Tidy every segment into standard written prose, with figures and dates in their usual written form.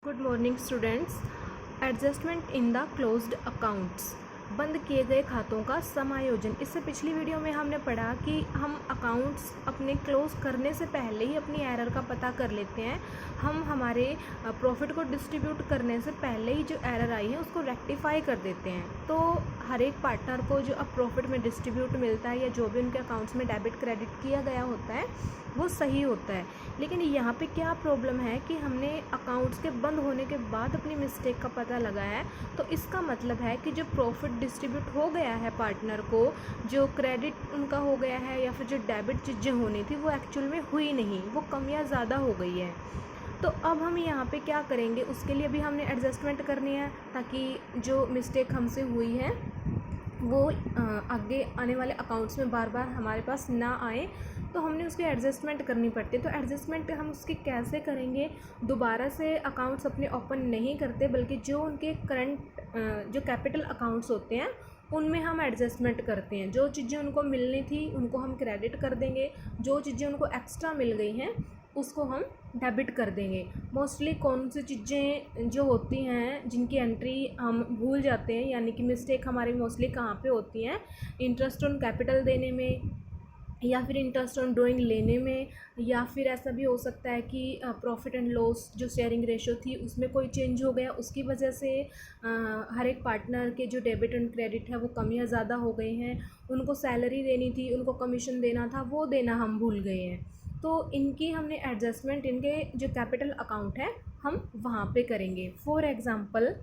Good morning students. Adjustment in the closed accounts, बंद किए गए खातों का समायोजन। इससे पिछली वीडियो में हमने पढ़ा कि हम अकाउंट्स अपने क्लोज करने से पहले ही अपनी एरर का पता कर लेते हैं। हम हमारे प्रॉफिट को डिस्ट्रीब्यूट करने से पहले ही जो एरर आई है उसको रेक्टिफाई कर देते हैं। तो हर एक पार्टनर को जो अब प्रॉफिट में डिस्ट्रीब्यूट मिलता है या जो भी उनके अकाउंट्स में डेबिट क्रेडिट किया गया होता है वो सही होता है। लेकिन यहाँ पे क्या प्रॉब्लम है कि हमने अकाउंट्स के बंद होने के बाद अपनी मिस्टेक का पता लगाया है। तो इसका मतलब है कि जो प्रॉफिट डिस्ट्रीब्यूट हो गया है पार्टनर को, जो क्रेडिट उनका हो गया है या फिर जो डेबिट चीज़ें होनी थी वो एक्चुअल में हुई नहीं, वो कम या ज़्यादा हो गई है। तो अब हम यहाँ पे क्या करेंगे, उसके लिए भी हमने एडजस्टमेंट करनी है ताकि जो मिस्टेक हमसे हुई है वो आगे आने वाले अकाउंट्स में बार बार हमारे पास ना आए। तो हमने उसकी एडजस्टमेंट करनी पड़ती है। तो एडजस्टमेंट हम उसकी कैसे करेंगे, दोबारा से अकाउंट्स अपने ओपन नहीं करते, बल्कि जो उनके करंट जो कैपिटल अकाउंट्स होते हैं उनमें हम एडजस्टमेंट करते हैं। जो चीज़ें उनको मिलनी थी उनको हम क्रेडिट कर देंगे, जो चीज़ें उनको एक्स्ट्रा मिल गई हैं उसको हम डेबिट कर देंगे। मोस्टली कौन सी चीज़ें जो होती हैं जिनकी एंट्री हम भूल जाते हैं, यानी कि मिस्टेक हमारी मोस्टली कहाँ पे होती हैं, इंटरेस्ट ऑन कैपिटल देने में या फिर इंटरेस्ट ऑन ड्राइंग लेने में, या फिर ऐसा भी हो सकता है कि प्रॉफिट एंड लॉस जो शेयरिंग रेशो थी उसमें कोई चेंज हो गया, उसकी वजह से हर एक पार्टनर के जो डेबिट एंड क्रेडिट है वो कम या ज़्यादा हो गए हैं। उनको सैलरी देनी थी, उनको कमीशन देना था, वो देना हम भूल गए हैं। तो इनकी हमने एडजस्टमेंट इनके जो कैपिटल अकाउंट है हम वहाँ पे करेंगे। For example,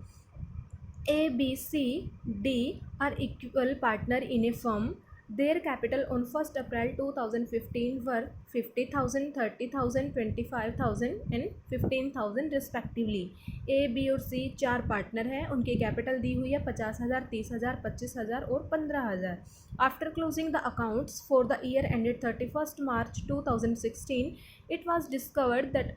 A, B, C, D are equal partner in a firm. Their capital on 1st April 2015 were 50,000, 30,000, 25,000 and 15,000 respectively. A, B और C चार पार्टनर हैं, उनकी कैपिटल दी हुई है 50,000, 30,000, 25,000 और 15,000। After closing the accounts for the year ended 31st March 2016, it was discovered that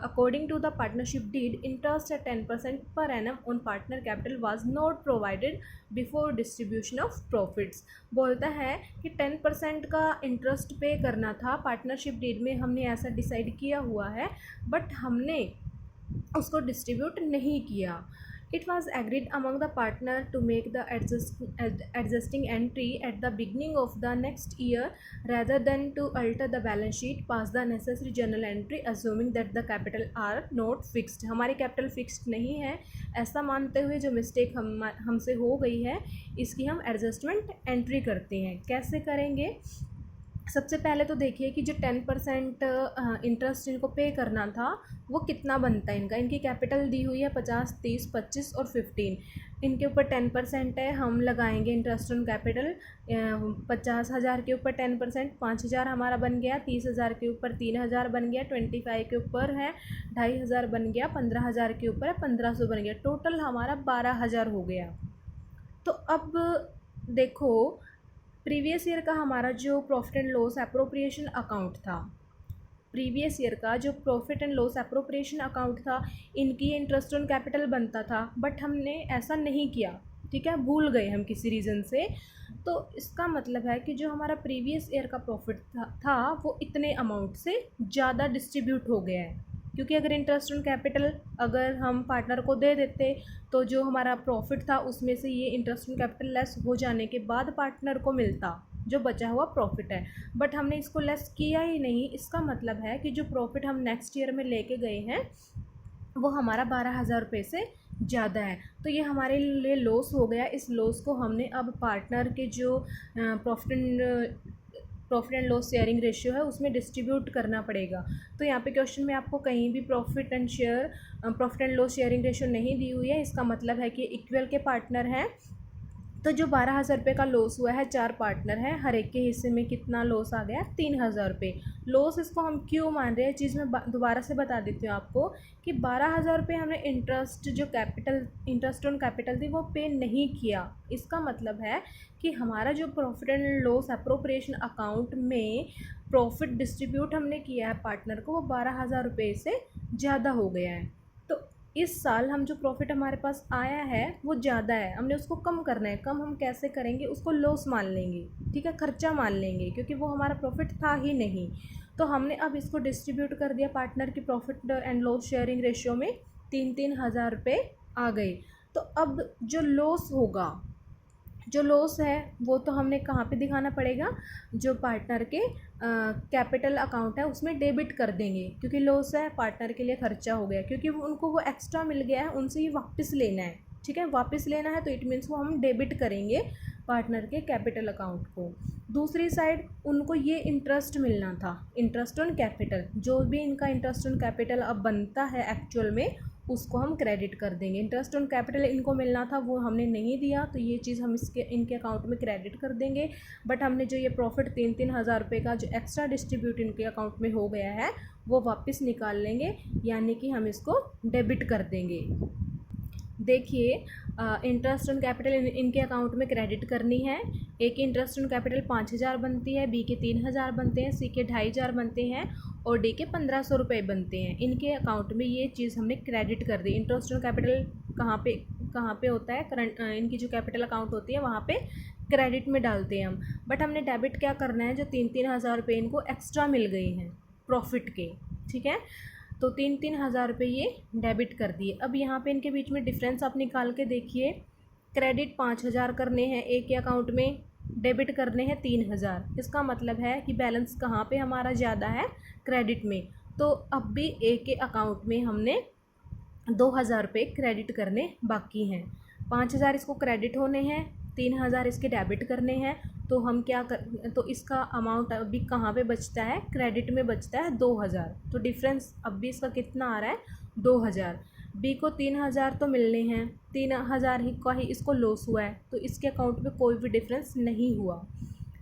according to the partnership deed, interest at 10% per annum on partner capital was not provided before distribution of profits. बोलता है कि 10% का interest पे करना था, partnership deed में हमने ऐसा डिसाइड किया हुआ है, बट हमने उसको डिस्ट्रीब्यूट नहीं किया। It was agreed among the partner to make the adjusting entry at the beginning of the next year rather than to alter the balance sheet, pass the necessary journal entry assuming that the capital are not fixed. हमारी capital fixed नहीं है, ऐसा मानते हुए जो mistake हमसे हो गई है इसकी हम एडजस्टमेंट एंट्री करते हैं। कैसे करेंगे, सबसे पहले तो देखिए कि जो 10% इंटरेस्ट इनको पे करना था वो कितना बनता है इनका। इनकी कैपिटल दी हुई है 50, 30, 25 और 15। इनके ऊपर 10% है, हम लगाएंगे इंटरेस्ट ऑन कैपिटल 50,000 के ऊपर 10%, 5,000 हमारा बन गया। 30,000 के ऊपर 3,000 बन गया। 25 के ऊपर है 2,500 बन गया। 15,000 के ऊपर है 1,500 बन गया। टोटल हमारा 12,000 हो गया। तो अब देखो, प्रीवियस ईयर का हमारा जो profit and loss appropriation account था, प्रीवियस ईयर का जो profit and loss appropriation account था, इनकी इंटरेस्ट ऑन कैपिटल बनता था, बट हमने ऐसा नहीं किया, ठीक है, भूल गए हम किसी रीज़न से। तो इसका मतलब है कि जो हमारा प्रीवियस ईयर का प्रॉफिट था वो इतने अमाउंट से ज़्यादा डिस्ट्रीब्यूट हो गया है। क्योंकि अगर इंटरेस्ट ऑन कैपिटल अगर हम पार्टनर को दे देते तो जो हमारा प्रॉफिट था उसमें से ये इंटरेस्ट ऑन कैपिटल लेस हो जाने के बाद पार्टनर को मिलता जो बचा हुआ प्रॉफिट है, बट हमने इसको लेस किया ही नहीं। इसका मतलब है कि जो प्रॉफिट हम नेक्स्ट ईयर में लेके गए हैं वो हमारा 12,000 रुपये से ज़्यादा है। तो ये हमारे लिए लॉस हो गया। इस लॉस को हमने अब पार्टनर के जो profit and loss sharing ratio है उसमें डिस्ट्रीब्यूट करना पड़ेगा। तो यहाँ पे क्वेश्चन में आपको कहीं भी profit and loss sharing ratio नहीं दी हुई है। इसका मतलब है कि इक्वल के पार्टनर हैं। तो जो 12,000 रुपये का लॉस हुआ है, चार पार्टनर हैं, हर एक के हिस्से में कितना लॉस आ गया, 3,000 रुपये लॉस। इसको हम क्यों मान रहे हैं, चीज़ मैं दोबारा से बता देती हूँ आपको कि 12,000 रुपये हमने इंटरेस्ट ऑन कैपिटल थी वो पे नहीं किया। इसका मतलब है कि हमारा जो profit and loss appropriation account में प्रॉफिट डिस्ट्रीब्यूट हमने किया है पार्टनर को, वो 12,000 रुपये से ज़्यादा हो गया है। तो इस साल हम जो प्रॉफिट हमारे पास आया है वो ज़्यादा है, हमने उसको कम करना है। कम हम कैसे करेंगे, उसको लॉस मान लेंगे, ठीक है, खर्चा मान लेंगे, क्योंकि वो हमारा प्रॉफिट था ही नहीं। तो हमने अब इसको डिस्ट्रीब्यूट कर दिया पार्टनर की profit and loss sharing ratio में तीन हज़ार रुपये आ गए। तो अब जो लॉस होगा, जो लॉस है वो तो हमने कहाँ पे दिखाना पड़ेगा, जो पार्टनर के कैपिटल अकाउंट है उसमें डेबिट कर देंगे, क्योंकि लॉस है, पार्टनर के लिए खर्चा हो गया, क्योंकि उनको वो एक्स्ट्रा मिल गया है, उनसे ही वापस लेना है। ठीक है, वापस लेना है तो इट मीन्स वो हम डेबिट करेंगे पार्टनर के कैपिटल अकाउंट को। दूसरी साइड उनको ये इंटरेस्ट मिलना था, इंटरेस्ट ऑन कैपिटल, जो भी इनका इंटरेस्ट ऑन कैपिटल अब बनता है एक्चुअल में, उसको हम क्रेडिट कर देंगे। इंटरेस्ट ऑन कैपिटल इनको मिलना था वो हमने नहीं दिया, तो ये चीज़ हम इनके अकाउंट में क्रेडिट कर देंगे। बट हमने जो ये प्रॉफिट 3,000 रुपये का जो एक्स्ट्रा डिस्ट्रीब्यूट इनके अकाउंट में हो गया है वो वापस निकाल लेंगे, यानी कि हम इसको डेबिट कर देंगे। देखिए, इंटरेस्ट ऑन कैपिटल इनके अकाउंट में क्रेडिट करनी है। ए की इंटरेस्ट ऑन कैपिटल 5,000 बनती है, बी के 3,000 बनते हैं, सी के 2,500 बनते हैं और डी के 1,500 रुपये बनते हैं। इनके अकाउंट में ये चीज़ हमने क्रेडिट कर दी। इंटरेस्ट ऑन कैपिटल कहाँ पे होता है, करंट इनकी जो कैपिटल अकाउंट होती है वहाँ पे क्रेडिट में डालते हैं हम। बट हमने डेबिट क्या करना है, जो 3,000 रुपये इनको एक्स्ट्रा मिल गए हैं प्रॉफिट के। ठीक है, तो 3,000 रुपये ये डेबिट कर दिए। अब यहाँ पे इनके बीच में डिफरेंस आप निकाल के देखिए, क्रेडिट 5,000 करने हैं ए के अकाउंट में, डेबिट करने हैं 3,000। इसका मतलब है कि बैलेंस कहाँ पे हमारा ज़्यादा है, क्रेडिट में। तो अब भी ए के अकाउंट में हमने 2,000 रुपये क्रेडिट करने बाकी हैं। 5,000 इसको क्रेडिट होने हैं, 3,000 इसके डेबिट करने हैं। तो हम क्या कर, तो इसका अमाउंट अभी कहाँ पे बचता है, क्रेडिट में बचता है 2,000। तो डिफरेंस अब भी इसका कितना आ रहा है, 2,000। बी को 3,000 तो मिलने हैं, 3,000 ही का ही इसको लॉस हुआ है, तो इसके अकाउंट में कोई भी डिफरेंस नहीं हुआ।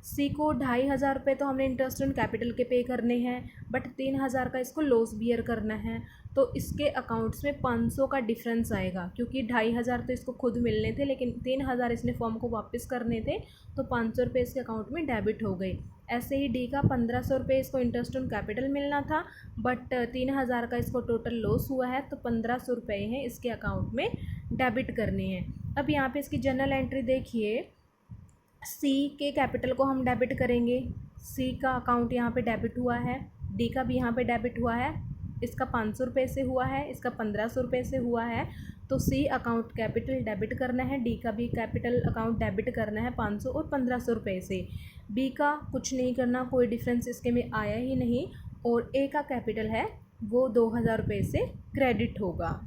सी को 2,500 रुपये तो हमने इंटरेस्ट ऑन कैपिटल के पे करने हैं, बट 3,000 का इसको लॉस बियर करना है, तो इसके अकाउंट्स में 500 का डिफरेंस आएगा, क्योंकि 2,500 तो इसको खुद मिलने थे, लेकिन 3,000 इसने फॉर्म को वापस करने थे, तो 500 रुपये इसके अकाउंट में डेबिट हो गई। ऐसे ही डी का 1,500 रुपये इसको इंटरेस्ट ऑन कैपिटल मिलना था, बट 3,000 का इसको टोटल लॉस हुआ है, तो 1,500 रुपये हैं इसके अकाउंट में डेबिट करने हैं। अब यहाँ पे इसकी जनरल एंट्री देखिए, सी के कैपिटल को हम डेबिट करेंगे, सी का अकाउंट यहाँ पे डेबिट हुआ है, डी का भी यहाँ पे डेबिट हुआ है, इसका 500 रुपये से हुआ है, इसका 1,500 रुपये से हुआ है, तो सी अकाउंट कैपिटल डेबिट करना है, डी का भी कैपिटल अकाउंट डेबिट करना है 500 और 1,500 रुपये से। बी का कुछ नहीं करना, कोई डिफरेंस इसके में आया ही नहीं, और ए का कैपिटल है वो 2,000 रुपये से क्रेडिट होगा।